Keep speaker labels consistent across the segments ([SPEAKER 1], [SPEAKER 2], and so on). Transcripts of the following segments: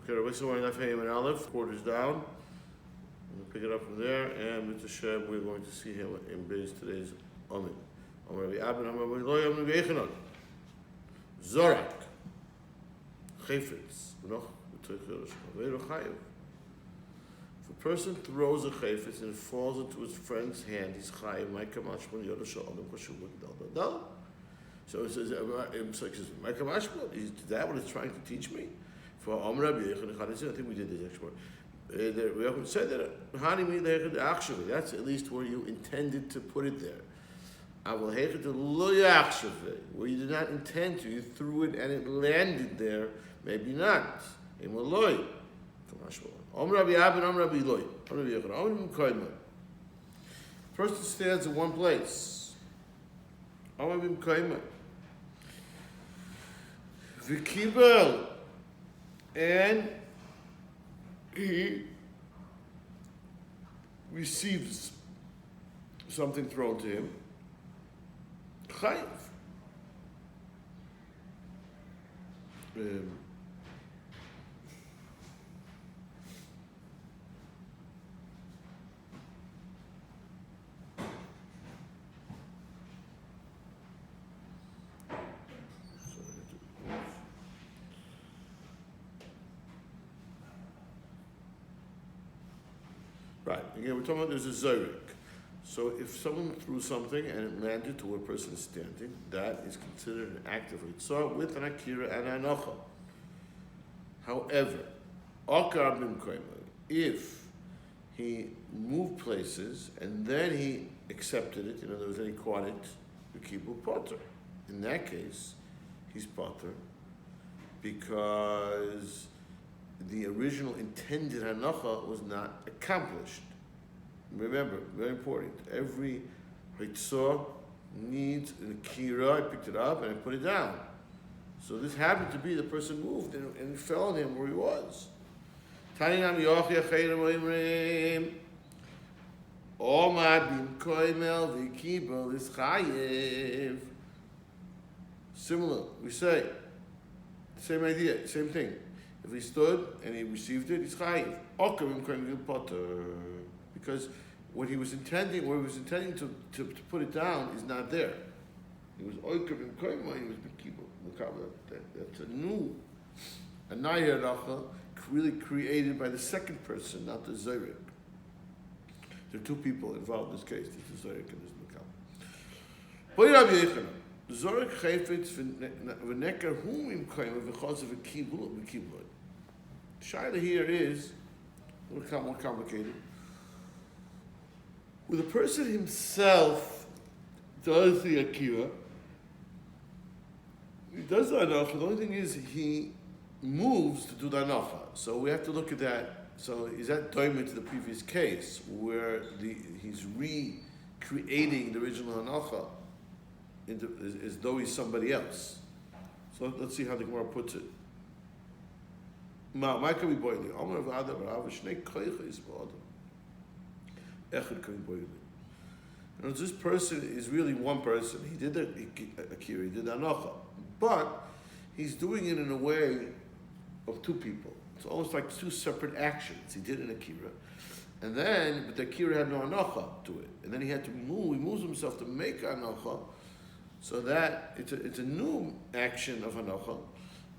[SPEAKER 1] Okay, Rabbi Savar Naf Hayim and Aleph, quarters down. We'll pick it up from there, and with the Shem, we're going to see him in base today's Amen. Rabbi Abin, Rabbi Loy, Rabbi Yechanan. Zorak. Chayfetz. If a person throws a chayfetz and it falls into his friend's hand, he's chayiv. So it says, "My kamashma is that what it's trying to teach me?" For Amr Rabbi Yechon, I think we did this actually. We often said that Hani mi lechad achshav. That's at least where you intended to put it there. Aval hechad lo yachshav, where you did not intend to, you threw it and it landed there. Maybe not. Imaloy. Kamashma. Amr Rabbi Abin, Amr Rabbi Loy, Amr Rabbi Yechon, Amr Rabbi Koyman. Person stands in one place. Amr Rabbi Koyman. V'kibel, and he receives something thrown to him. Chayiv. Right. Again, we're talking about there's a zorik. So if someone threw something and it landed to where a person is standing, that is considered an act of ritzah with an akira and an anocha. However, akar bin koyma, if he moved places and then he accepted it, in other words, then he caught it, the kibbutz potter. In that case, he's potter because the original intended hanacha was not accomplished. Remember, very important, every ritzah needs an akira. I picked it up and I put it down. So this happened to be the person moved and it fell on him where he was. Similar, we say, same idea, same thing. If he stood and he received it, he's chayiv. Because what he was intending to put it down is not there. He was oikav in koima, he was bekibo. That's a new, a naya racha, really created by the second person, not the zayrik. There are two people involved in this case. There's the zayrik and there's the makam. Rabbi Yechanan. Zorik chayfetz v'neker hum im koima v'chaz v'kibul v'kibul. The shaila here is a little more complicated. When the person himself does the akira, he does the anacha. The only thing is he moves to do the anacha. So we have to look at that. So is that doimah to the previous case where he's recreating the original anacha as though he's somebody else? So let's see how the Gemara puts it. Ma can be boiling. Amar of Adam Rav Shnei Koiches Ba'Adam. Echad can be boiling. This person is really one person. He did the akira, he did the anacha, but he's doing it in a way of two people. It's almost like two separate actions. He did an akira, and then but the akira had no anacha to it, and then he had to move. He moves himself to make anacha, so that it's a new action of anacha.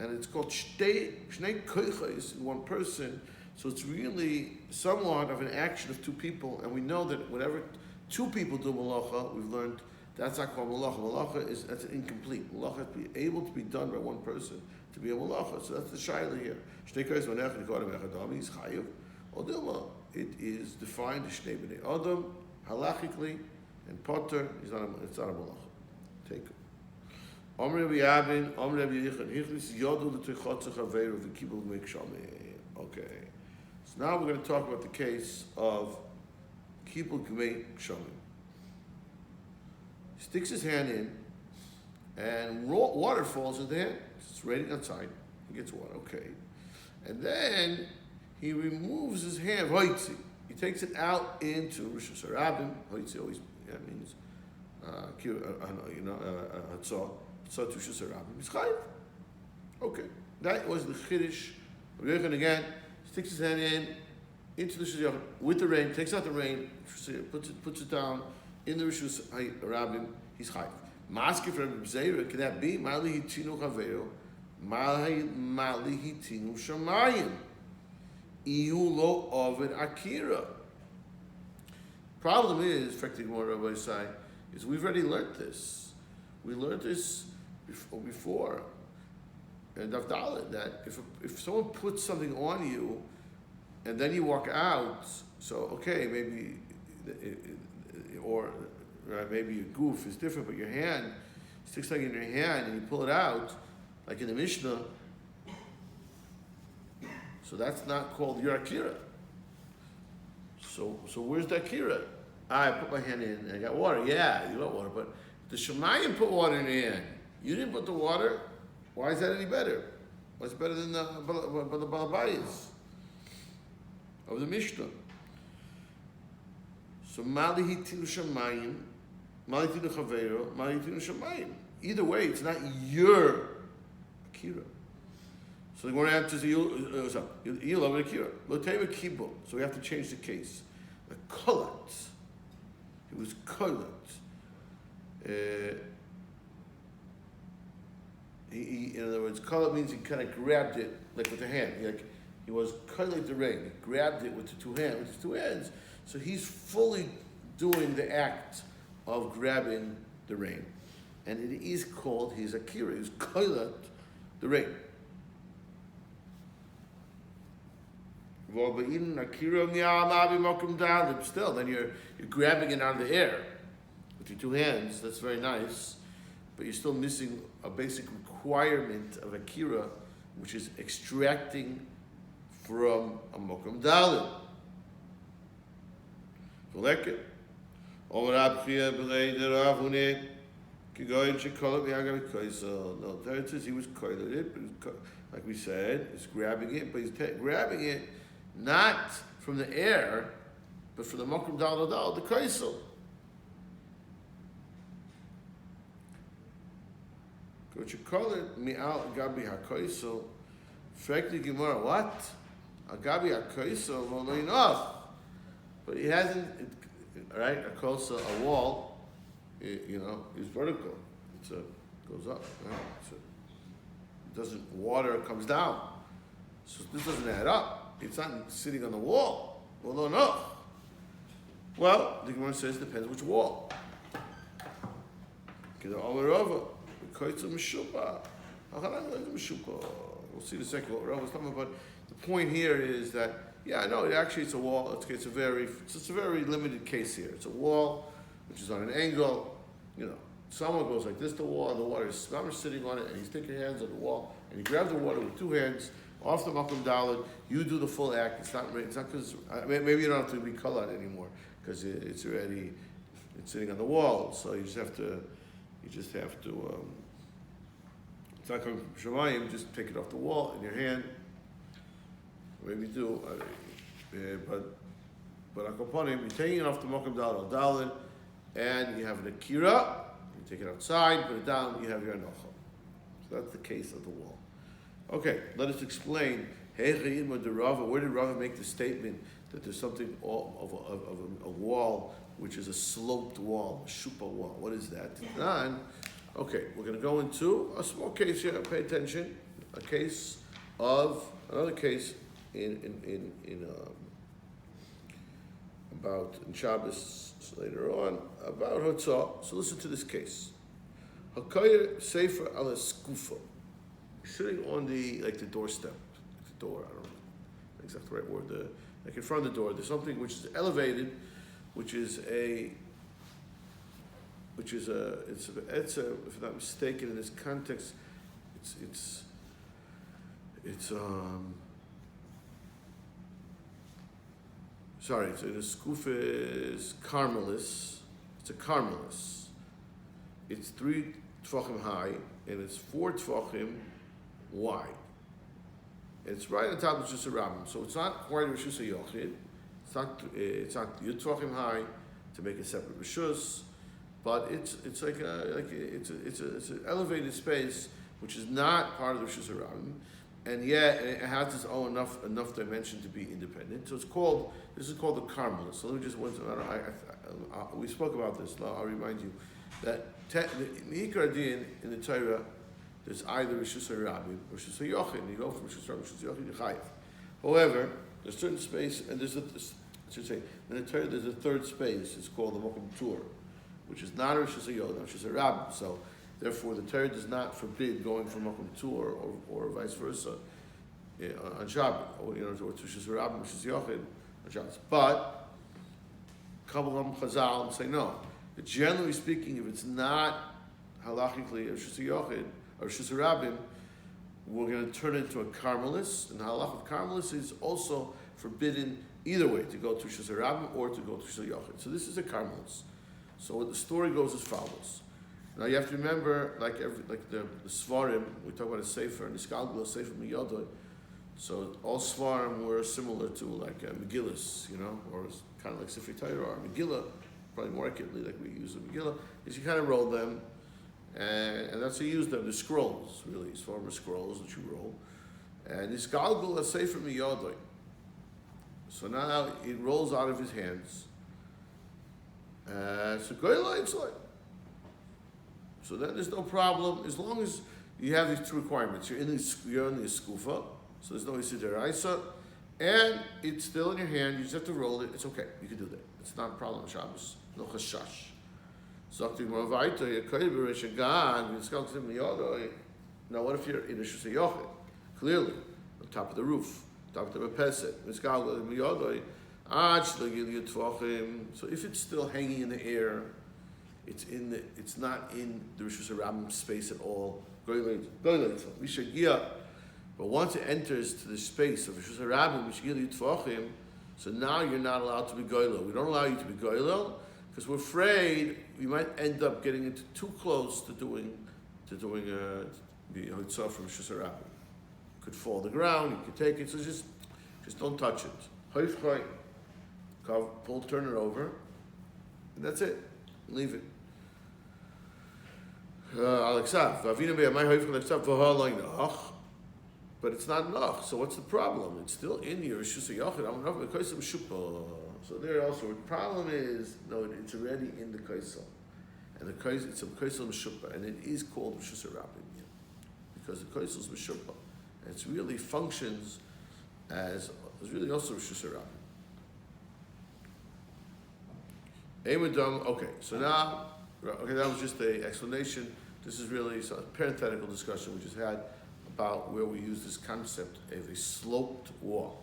[SPEAKER 1] And it's called Shnei Koiches in one person. So it's really somewhat of an action of two people. And we know that whenever two people do malacha, we've learned that's not called malacha. Malacha that's incomplete. Malacha has to be able to be done by one person to be a malacha. So that's the shaila here. Shnei Koiches v'nechad yikodim echad is chayiv. Odilma, it is defined as Shnei b'nei Adam halachically, and potter it's not a malacha. Take it. Okay, so now we're going to talk about the case of Kibul Gmei Kshamim. He sticks his hand in, and water falls in the hand. It's raining outside. He gets water, okay. And then he removes his hand, hoitzi. He takes it out into Rosh Hashanah. Hoitzi always means, hatzah. Okay, that was the chiddush Rabbi Yochanan again sticks his hand into the Rishus Yochid with the rain, takes out the rain, puts it down in the Rishus Rabbim. He's chayv. Maski for Rabbi Zera, can that be? Mali hitinu chaveru, mali hitinu shamayim. Iu lo ovid akira. Problem is, effectively, more Rabbi say, is we've already learned this. We learned this before. And Avdalah, that if someone puts something on you, and then you walk out, so okay, maybe, or maybe your goof is different, but your hand sticks like in your hand, and you pull it out, like in the Mishnah. So that's not called your akira. So where's the akira? I put my hand in and I got water. Yeah, you got water, but the Shemayim put water in your hand. You didn't put the water. Why is that any better? What's better than the Balabayas of the Mishnah? So Mali hitinu Shemayim, Mali hitinu Chaveiro, Mali hitinu Shemayim. Either way, it's not your akira. So the Gemara answers, you'll love akira. Loteva kibo. So we have to change the case. The kolat. It was kolat. In other words, kolat means he kind of grabbed it like with the hand. He was kolat the ring. He grabbed it with his two hands. So he's fully doing the act of grabbing the ring, and it is called his akira. He's kolat the ring. Still, then you're grabbing it out of the air with your two hands. That's very nice, but you're still missing a basic requirement of akira, which is extracting from a mokum dalit. No, there it says he was koiled it, but like we said, he's grabbing it, but he's grabbing it not from the air, but from the mokum dal, the kaisel. What you call it, mi'al agabi ha'kaisel, frankly Gemara, what? Agabi ha'kaisel, well, no enough. But he hasn't, right, a kaisel, a wall, is vertical. It's goes up, right? So it doesn't, water comes down. So this doesn't add up. It's not sitting on the wall. Well, no. Well, the Gemara says it depends which wall. We'll see the second what Rav was talking about. The point here is that, it's a wall. It's a very limited case here. It's a wall which is on an angle. Someone goes like this to the wall, and the water is sitting on it, and he's taking hands on the wall, and he grabs the water with two hands off the makom daled. You do the full act. It's not because maybe you don't have to be colored anymore because it's sitting on the wall. So you just have to. It's not coming from Shemayim. Just take it off the wall in your hand. Maybe you do, but akoponim, you're taking it off the makom daled, and you have an akira. You take it outside, put it down. You have your anocha. So that's the case of the wall. Okay, let us explain. Where did Rava make the statement that there's something of a wall which is a sloped wall, a shupa wall? What is that? Okay, we're going to go into a small case here. Pay attention. Another case in Shabbos later on about Hotzah. So listen to this case. Hakayr sefer ala skufa. Sitting on the doorstep, the door. I don't know the exact right word. Like in front of the door, there's something which is elevated, it's if I'm not mistaken in this context, it's in the skufa is carmelis. It's a carmelis. It's 3 tvachim high and it's 4 tvachim wide. It's right on top of Rishus Rabbim, so it's not quite Rishus Yochid. It's not Yud tvachim high to make a separate Rishus, but it's an elevated space which is not part of the Rishus Rabbim, and yet it has its own enough dimension to be independent. So this is called the Carmelist. So let me just we spoke about this. I'll remind you that in the Ikar Din in the Torah, there's either Rishus HaRabim or Rishus HaYochid, and you go from Rishus HaRabim to Rishus HaYochid, you're Chayiv. However, there's a certain space, and in the Torah there's a third space. It's called the Mokum Tur, which is not Rishus HaYochid, not Rishus HaRabim. So therefore, the Torah does not forbid going from Mokum Tur or vice versa on Shabbos, or to Rishus HaRabim, Rishus HaYochid on Shabbos. But Kabbalah Chazal say no. But generally speaking, if it's not halachically a Rishus HaYochid or Rishus HaRabim, we're going to turn it into a Carmelist, and the halach of Carmelist is also forbidden either way, to go to Rishus HaRabim or to go to Rishus HaYochid. So this is a Carmelist. So the story goes as follows. Now you have to remember, like the Svarim, we talk about a Sefer, and the Skalgula Sefer Miyodoi. So all Svarim were similar to like Megillus, or kind of like Sefer Torah or Megillah, probably more accurately like we use the Megillah, is you kind of roll them, and that's how you use them, the scrolls, really. Svarim are scrolls that you roll. And the Skalgula Sefer Miyodoi. So now it rolls out of his hands. So Goyla Yitzloi. So then there's no problem as long as you have these two requirements. You're in the skufa, so there's no isideraisa, and it's still in your hand. You just have to roll it. It's okay. You can do that. It's not a problem on Shabbos. No chashash. Now, what if you're in a Rishus HaYochid? Clearly, on top of the roof, top of the Repeset. So if it's still hanging in the air, it's not in the Rishus HaRabim space at all. But once it enters to the space of Rishus HaRabim, so now you're not allowed to be goylel. We don't allow you to be goylel because we're afraid we might end up getting into too close to doing the hotzah from Rishus HaRabim. Could fall to the ground. You could take it. So just don't touch it. Pull, turn it over, and that's it. Leave it. But it's not enough. So what's the problem? It's still in your Rishus HaYochid. So there also, the problem is, no, it's already in the kaisel. And it's a kaisel Meshupah, and it is called Rishus HaRabim. Because the kaisel is Meshupah. And it really functions as really also Rishus HaRabim. Okay, so now, that was just an explanation. This is really a parenthetical discussion we just had about where we use this concept of a sloped wall.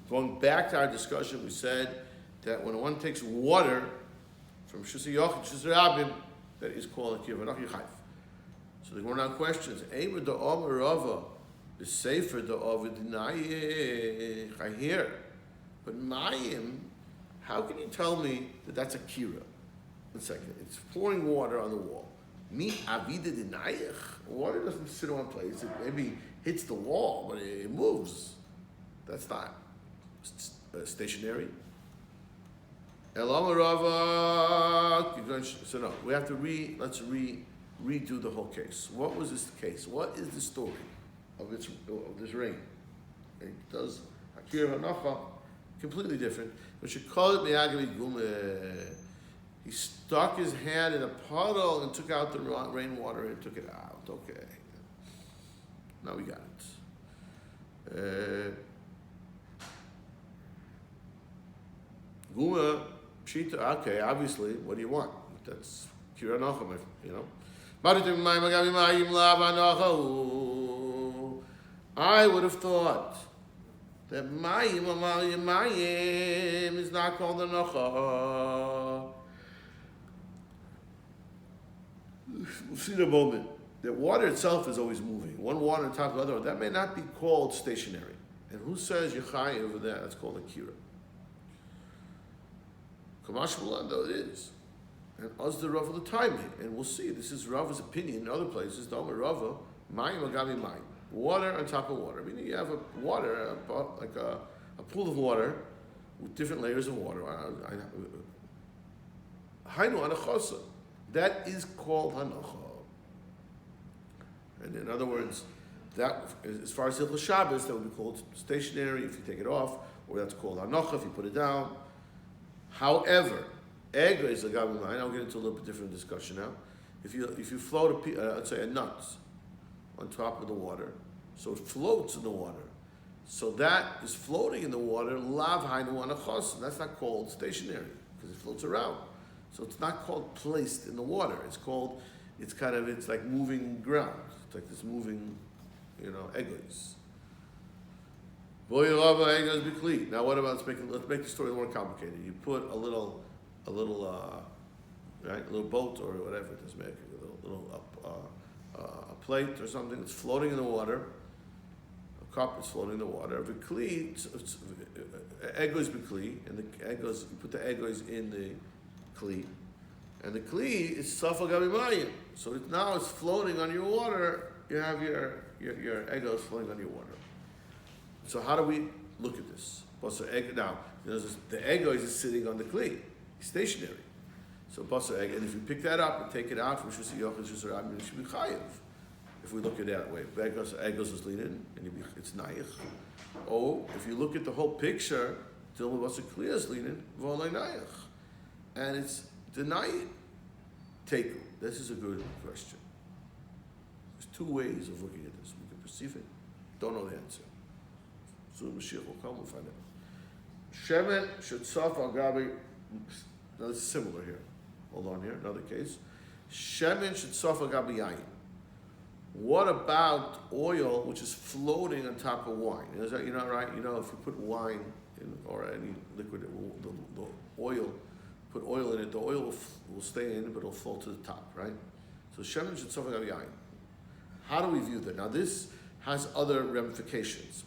[SPEAKER 1] Going back to our discussion, we said that when one takes water from Rishus HaYochid, Rishus HaRabim, that is called a Kivanach Yichayv. So the Gemara now questions, Eimer da Omer Rava, the Sefer da Ovid Dinaye Chayir, but Mayim, how can you tell me that that's a kira? One second. It's pouring water on the wall. Mi avida denayich. Water doesn't sit in one place. It maybe hits the wall, but it moves. That's not stationary. Elam Rava. So no, we have to redo the whole case. What was this case? What is the story of this rain? It does Akira Hanacha. Completely different. But you call it me'agli gume. He stuck his hand in a puddle and took out the rainwater and took it out. Okay. Now we got it. Gume, pshita, okay, obviously, what do you want? That's kira nacham, I would have thought that mayim is not called the nacha. We'll see in a moment that water itself is always moving. One water on top of the other. That may not be called stationary. And who says Yechai over there? That's called a kira. Kamash though it is. And us the Rav of the time, and we'll see. This is Rav's opinion in other places. Dama Rava, mayim agami mayim. Water on top of water. I mean, you have a pool of water with different layers of water. Hainu anachosa. That is called hanacha. And in other words, that, as far as Hilchos Shabbos, that would be called stationary if you take it off, or that's called Anocha if you put it down. However, Egos Lagabi Mayim, I'll get into a little bit different discussion now. If you float let's say a nut on top of the water, so it floats in the water. So that is floating in the water, lav hainu anachos. That's not called stationary because it floats around. So it's not called placed in the water. It's like moving ground. It's like this moving, egos. Now what about let's make the story more complicated. You put a little boat or whatever it is, make a plate or something that's floating in the water. A cup is floating in the water. Vikli, egos bikli, and the egos, you put the egos in the kli, and the kli is safal gabi mayim. So now it's floating on your water. You have your egos floating on your water. So how do we look at this? Now, the egos is sitting on the kli, stationary. So basar egg, and if you pick that up and take it out from Shus Yochel Shus Rabim, it should be chayiv. If we look at it that way, egos is leaning, and it's naich. Or if you look at the whole picture, Dilma basar kli is leaning, v'olay naich, and it's denied teku. This is a good question. There's two ways of looking at this. We can perceive it, don't know the answer. So Mashiach will come, we'll find out. Shemen shetzaf al gabi. Now this is similar here. Hold on here, another case. Shemen shetzaf al gabi yayin. What about oil which is floating on top of wine? Is that, right? If you put wine in, or any liquid, the oil, put oil in it, the oil will stay in, but it'll fall to the top, right? So shemen shetzaf al gabi yayin. How do we view that? Now this has other ramifications.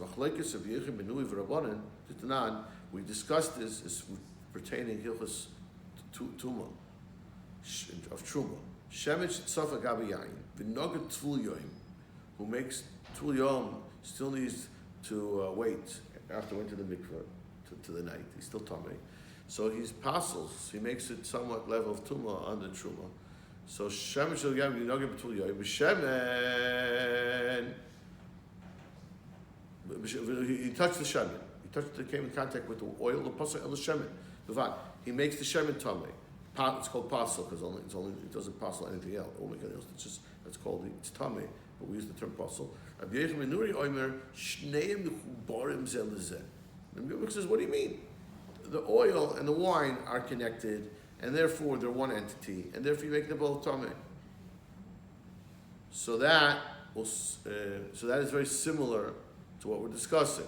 [SPEAKER 1] We discussed this as pertaining Hilchos Tuma of Truma. Shemesh Tzofa Gabi Yain, V'nogat Tvul Yoim, who makes Tvul Yom, still needs to wait after went to the mikveh to the night. He's still tummy, so he's passes. He makes it somewhat level of Tuma under Truma. So Shemesh Gabi V'nogat Tvul Yoim, B'Shemen. He touched the shemen. He came in contact with the oil, the pasuk, and the shemen. He makes the shemen tamei. It's called pasuk because it doesn't pasuk anything else. That's called it's tamei, but we use the term pasuk. Rabbi Yechim Menuri Omer shneim mechubarim zel lezeh. The Rebbe says, what do you mean? The oil and the wine are connected, and therefore they're one entity, and therefore you make them both tamei. So that is very similar to what we're discussing.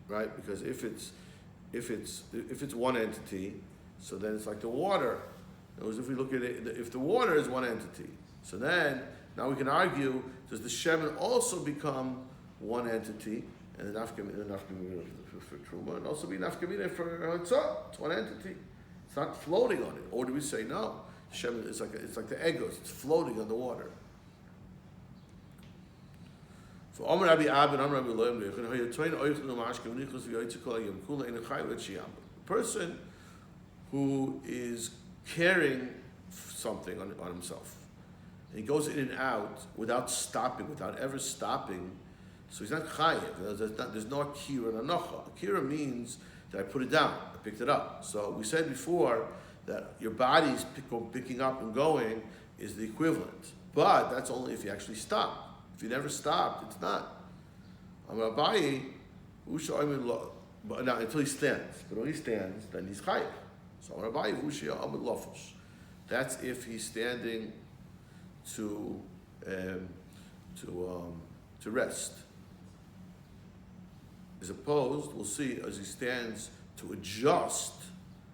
[SPEAKER 1] Right? Because if it's one entity, so then it's like the water. In other words, if we look at it, if the water is one entity, so then now we can argue, does the shemen also become one entity, and the nafkamina for truma, and also be nafkamina for hatzah? It's one entity. It's not floating on it. Or do we say no? Shemen is like the egos. It's floating on the water. For Omer Rabbi Abin, Omer Rabbi Loim, a person who is carrying something on himself, and he goes in and out without stopping, without ever stopping, so he's not chayiv. There's no akira and anocha. Akira means that I put it down, I picked it up. So we said before that your body's picking up and going is the equivalent. But that's only if you actually stop. If you never stopped, it's not. But now until he stands. But when he stands, then he's chayiv. So that's if he's standing to rest. As opposed, we'll see as he stands to adjust.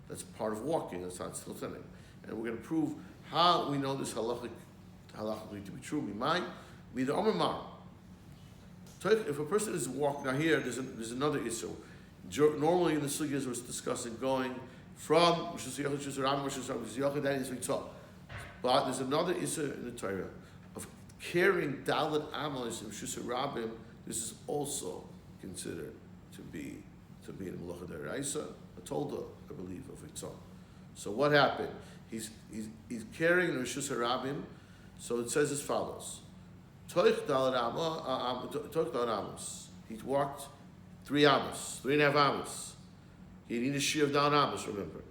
[SPEAKER 1] That's part of walking. That's not still standing. And we're going to prove how we know this halachically to be true. If a person is walking, now here there's another issue. Normally in the sugyas we're discussing going from Rosh Yeshiva, that is mitzvah. But there's another issue in the Torah of carrying dalet amos in Rosh Rabim. This is also considered to be in Melacha Deraisa, a tolda, I believe, of Itzah. So what happened? He's carrying the Rishus Harabim, so it says as follows. Toich Dalad Amos. He walked 3 amos, 3.5 amos. He needed a shiur of Dalad Amos, remember.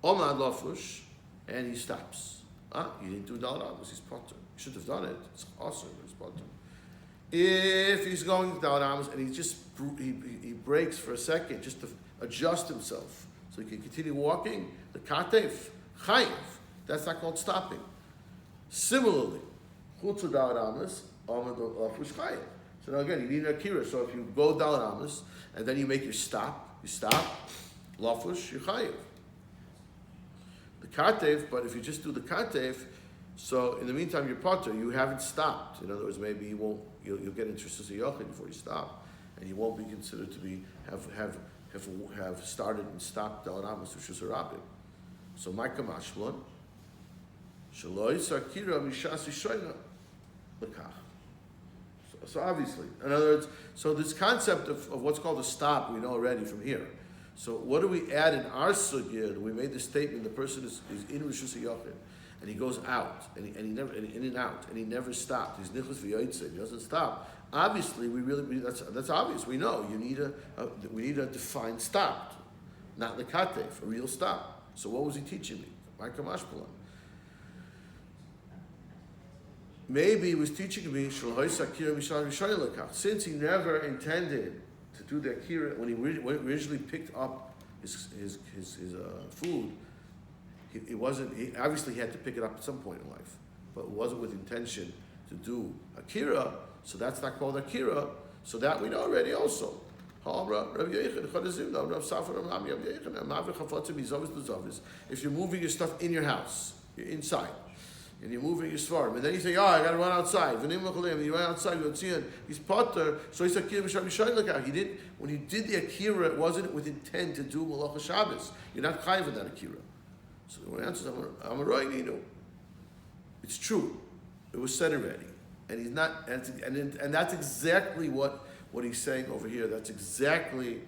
[SPEAKER 1] Omad Lofush, and he stops. He didn't do Dalad Amos, he's potter. He should have done it. It's awesome, he's potter. If he's going to Dalad Amos and he breaks for a second just to adjust himself so he can continue walking, the Katef, Chayiv, that's not called stopping. Similarly, Chutz Dalad Amos, Omad Lofush Chayiv. So now again, you need an akira. So if you go Dalad Amos and then you make your stop, Lafush, you chayiv. The katev, but if you just do the katev, so in the meantime you're potter, you haven't stopped. In other words, maybe you'll get into Rishus Yochid before you stop, and you won't be considered to be have started and stopped Dalad Amos Rishus Harabim. So my kamashmon, shaloi sakira mishas yishoyna lekach. So obviously, in other words, so this concept of what's called a stop, we know already from here. So what do we add in our sugya? We made the statement: the person is in Rishus Yochid, and he goes out, and he never in and out, and he never stopped. He's nichlas v'yotzei, he doesn't stop. Obviously, that's obvious. We know we need a defined stop, not the katef, a real stop. So what was he teaching me? My kamashpalan. Maybe he was teaching me since he never intended to do the akira when he originally picked up his food. He wasn't. He obviously had to pick it up at some point in life, but it wasn't with intention to do akira. So that's not called akira. So that we know already also. If you're moving your stuff in your house, you're inside. And you're moving your svarim, and then you say, I got to run outside. And you run outside, you don't see it. He's potter, so he's akira b'shabbos. He didn't. When you did the akira, it wasn't with intent to do malacha Shabbos. You're not chayiv in that akira. So the answer is, I'm a roy ninu. It's true. It was said already, and he's not. And that's exactly what he's saying over here. That's exactly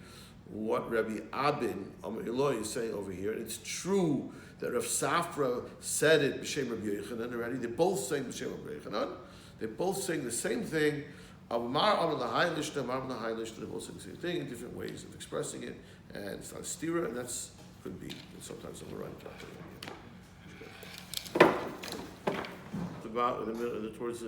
[SPEAKER 1] what Rabbi Abin Amud HaYomi is saying over here. And it's true that Rav Safra said it b'shem Rabbi Yochanan already. They're both saying b'shem Rabbi Yochanan. They're both saying the same thing. They're both saying the same thing in different ways of expressing it. And it's not a stira, and that's could be sometimes on the right. About in the middle, towards